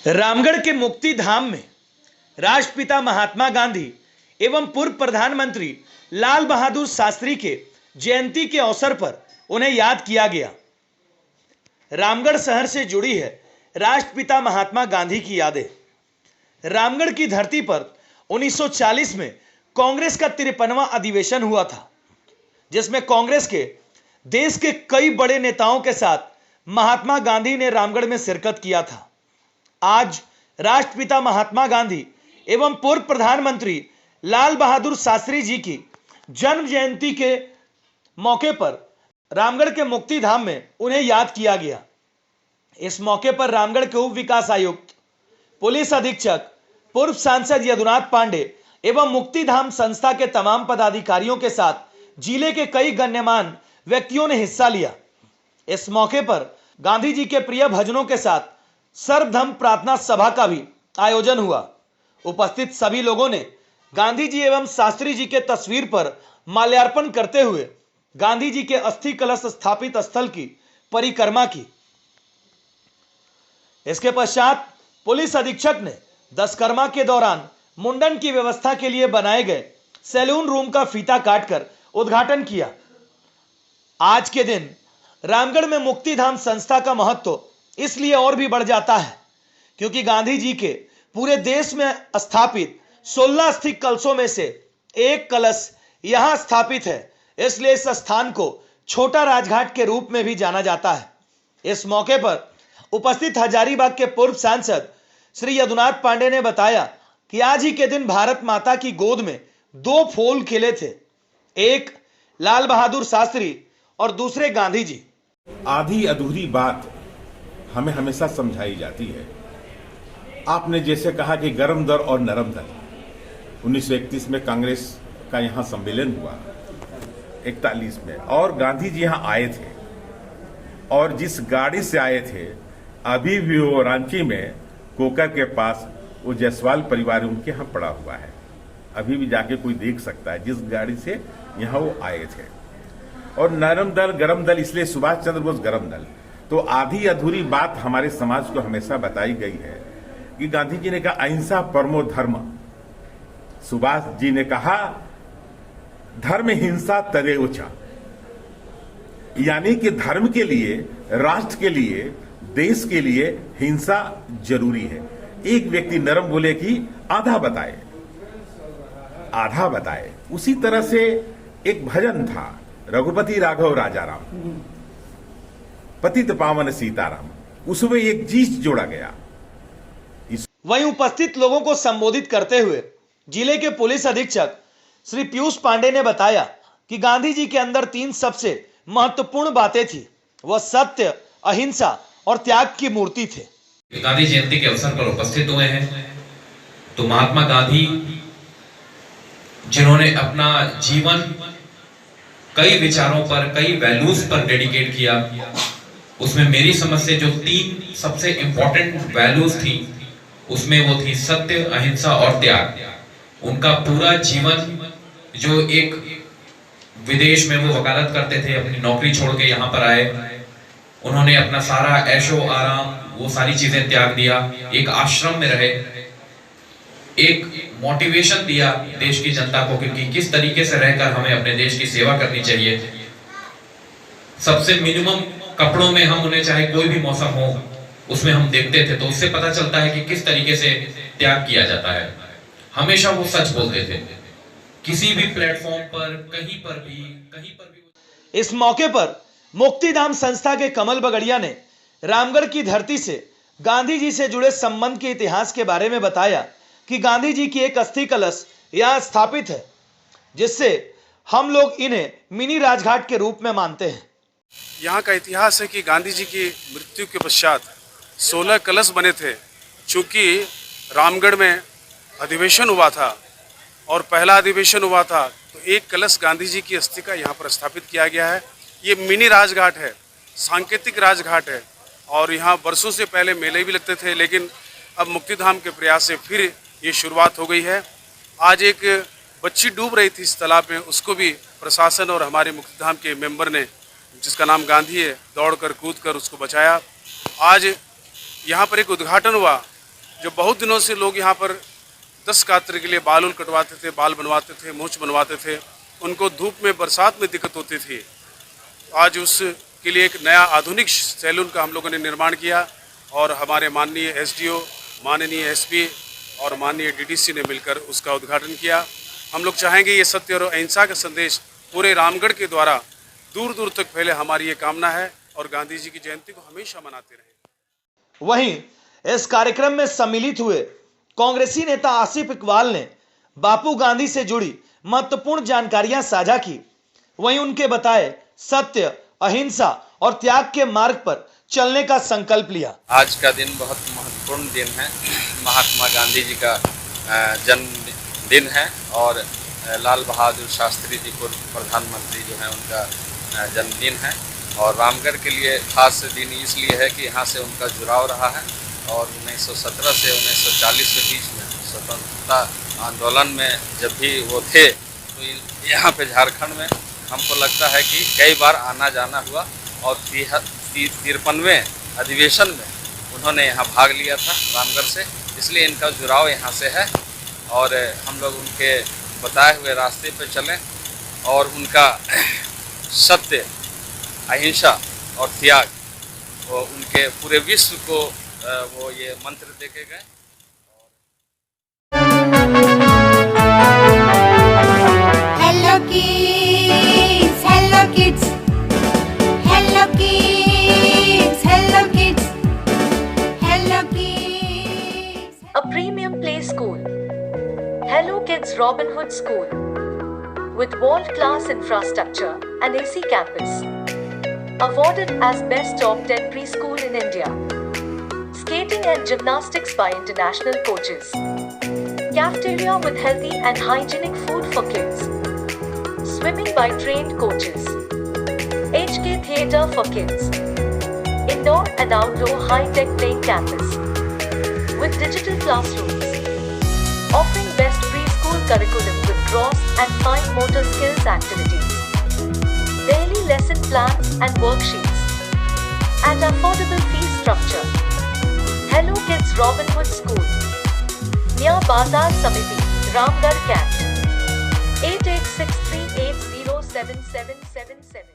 रामगढ़ के मुक्ति धाम में राष्ट्रपिता महात्मा गांधी एवं पूर्व प्रधानमंत्री लाल बहादुर शास्त्री के जयंती के अवसर पर उन्हें याद किया गया। रामगढ़ शहर से जुड़ी है राष्ट्रपिता महात्मा गांधी की यादें। रामगढ़ की धरती पर 1940 में कांग्रेस का 53वां अधिवेशन हुआ था, जिसमें कांग्रेस के देश के कई बड़े नेताओं के साथ महात्मा गांधी ने रामगढ़ में शिरकत किया था। आज राष्ट्रपिता महात्मा गांधी एवं पूर्व प्रधानमंत्री लाल बहादुर शास्त्री जी की जन्म जयंती के मौके पर रामगढ़ के मुक्ति धाम में उन्हें याद किया गया। इस मौके पर रामगढ़ के उप विकास आयुक्त, पुलिस अधीक्षक, पूर्व सांसद यदुनाथ पांडे एवं मुक्ति धाम संस्था के तमाम पदाधिकारियों के साथ जिले के कई गण्यमान्य व्यक्तियों ने हिस्सा लिया। इस मौके पर गांधी जी के प्रिय भजनों के साथ सर्वधर्म प्रार्थना सभा का भी आयोजन हुआ। उपस्थित सभी लोगों ने गांधी जी एवं शास्त्री जी के तस्वीर पर माल्यार्पण करते हुए गांधी जी के अस्थि कलश स्थापित स्थल की परिक्रमा की। इसके पश्चात पुलिस अधीक्षक ने दशकर्मा के दौरान मुंडन की व्यवस्था के लिए बनाए गए सैलून रूम का फीता काटकर उद्घाटन किया। आज के दिन रामगढ़ में मुक्ति धाम संस्था का महत्व इसलिए और भी बढ़ जाता है क्योंकि गांधी जी के पूरे देश में स्थापित 16 अस्थि कलशों में से एक कलश यहां स्थापित है, इसलिए इस स्थान को छोटा राजघाट के रूप में भी जाना जाता है। इस मौके पर उपस्थित हजारीबाग के पूर्व सांसद श्री यदुनाथ पांडे ने बताया कि आज ही के दिन भारत माता की गोद में 2 फूल खिले थे, एक लाल बहादुर शास्त्री और दूसरे गांधी जी। आधी अधूरी बात हमें हमेशा समझाई जाती है। आपने जैसे कहा कि गर्म दल और नरम दल, 1931 में कांग्रेस का यहां सम्मेलन हुआ, 41 में, और गांधी जी यहां आए थे और जिस गाड़ी से आए थे अभी भी वो रांची में कोकर के पास वो जायसवाल परिवार उनके यहां पड़ा हुआ है। अभी भी जाके कोई देख सकता है जिस गाड़ी से यहां वो आए थे। और नरम दल गरम दल इसलिए सुभाष चंद्र बोस गरम दल। तो आधी अधूरी बात हमारे समाज को हमेशा बताई गई है कि गांधी जी ने कहा अहिंसा परमो धर्म, सुभाष जी ने कहा धर्म हिंसा तरे ऊंचा, यानी कि धर्म के लिए, राष्ट्र के लिए, देश के लिए हिंसा जरूरी है। एक व्यक्ति नरम बोले कि आधा बताए, आधा बताए। उसी तरह से एक भजन था, रघुपति राघव राजाराम, पतित पावन सीताराम, उसमें एक चीज जोड़ा गया। वहीं उपस्थित लोगों को संबोधित करते हुए जिले के पुलिस अधीक्षक श्री पीयूष पांडे ने बताया कि गांधी जी के अंदर 3 सबसे महत्वपूर्ण बातें थी। वह सत्य, अहिंसा और त्याग की मूर्ति थे। गांधी जयंती के अवसर पर उपस्थित हुए हैं तो महात्मा गांधी जिन्होंने अपना जीवन कई विचारों पर, कई वैल्यूज पर डेडिकेट किया, उसमें मेरी समझ से जो 3 सबसे इंपॉर्टेंट वैल्यूज थी उसमें वो थी सत्य, अहिंसा और त्याग। उनका पूरा जीवन, जो एक विदेश में वो वकालत करते थे, अपनी नौकरी छोड़ के यहाँ पर आए, उन्होंने अपना सारा ऐशो आराम, वो सारी चीजें त्याग दिया, एक आश्रम में रहे, एक मोटिवेशन दिया देश की जनता को कि किस तरीके से रहकर हमें अपने देश की सेवा करनी चाहिए। सबसे मिनिमम कपड़ों में हम उन्हें, चाहे कोई भी मौसम हो, उसमें हम देखते थे, तो उससे पता चलता है कि किस तरीके से त्याग किया जाता है। हमेशा वो सच बोलते थे, किसी भी प्लेटफॉर्म पर, कहीं पर भी। इस मौके पर मुक्तिधाम संस्था के कमल बगड़िया ने रामगढ़ की धरती से गांधी जी से जुड़े संबंध के इतिहास के बारे में बताया कि गांधी जी की एक अस्थि कलश यहां स्थापित है, जिससे हम लोग इन्हें मिनी राजघाट के रूप में मानते हैं। यहाँ का इतिहास है कि गांधी जी की मृत्यु के पश्चात 16 कलश बने थे। चूँकि रामगढ़ में अधिवेशन हुआ था और पहला अधिवेशन हुआ था, तो एक कलश गांधी जी की अस्थि का यहाँ पर स्थापित किया गया है। ये मिनी राजघाट है, सांकेतिक राजघाट है, और यहाँ वर्षों से पहले मेले भी लगते थे, लेकिन अब मुक्तिधाम के प्रयास से फिर ये शुरुआत हो गई है। आज एक बच्ची डूब रही थी इस तालाब में, उसको भी प्रशासन और हमारे मुक्तिधाम के मेंबर ने, जिसका नाम गांधी है, दौड़कर कूदकर उसको बचाया। आज यहाँ पर एक उद्घाटन हुआ जो बहुत दिनों से लोग यहाँ पर 10 कातर के लिए बाल कटवाते थे, बाल बनवाते थे, मूछ बनवाते थे, उनको धूप में बरसात में दिक्कत होती थी। आज उसके लिए एक नया आधुनिक सैलून का हम लोगों ने निर्माण किया और हमारे माननीय एसडीओ, माननीय एसपी और माननीय डीडीसी ने मिलकर उसका उद्घाटन किया। हम लोग चाहेंगे ये सत्य और अहिंसा का संदेश पूरे रामगढ़ के द्वारा दूर दूर तक फैले, हमारी ये कामना है और गांधी जी की जयंती को हमेशा मनाते रहें। वहीं इस कार्यक्रम में सम्मिलित हुए कांग्रेसी नेता आसिफ इकबाल ने बापू गांधी से जुड़ी महत्वपूर्ण जानकारियां साझा की। वहीं उनके बताए सत्य, अहिंसा और त्याग के मार्ग पर चलने का संकल्प लिया। आज का दिन बहुत महत्वपूर्ण दिन है। महात्मा गांधी जी का जन्मदिन है और लाल बहादुर शास्त्री जी पूर्व प्रधानमंत्री जो हैं उनका जन्मदिन है। और रामगढ़ के लिए खास दिन इसलिए है कि यहाँ से उनका जुड़ाव रहा है और 1917 से 1940 के बीच में स्वतंत्रता आंदोलन में जब भी वो थे तो यहाँ पे झारखंड में हमको लगता है कि कई बार आना जाना हुआ और 53वें अधिवेशन में उन्होंने यहाँ भाग लिया था रामगढ़ से, इसलिए इनका जुड़ाव यहाँ से है और हम लोग उनके बताए हुए रास्ते पे चलें और उनका सत्य, अहिंसा और त्याग वो उनके पूरे विश्व को वो ये मंत्र देके गए। Hello kids, hello kids, hello kids, hello kids, hello kids. A premium play school. Hello Kids Robin Hood School. With world-class infrastructure and AC campus. Awarded as Best Top 10 Preschool in India. Skating and gymnastics by international coaches. Cafeteria with healthy and hygienic food for kids. Swimming by trained coaches. HK Theatre for kids. Indoor and outdoor high-tech playing campus. With digital classrooms. Offering best preschool curriculum with gross and fine motor skills activities. Daily lesson plans and worksheets. At affordable fee structure. Hello Kids Robin Hood School. Near Bazar Samiti, Ramgarh Camp. 8863807777.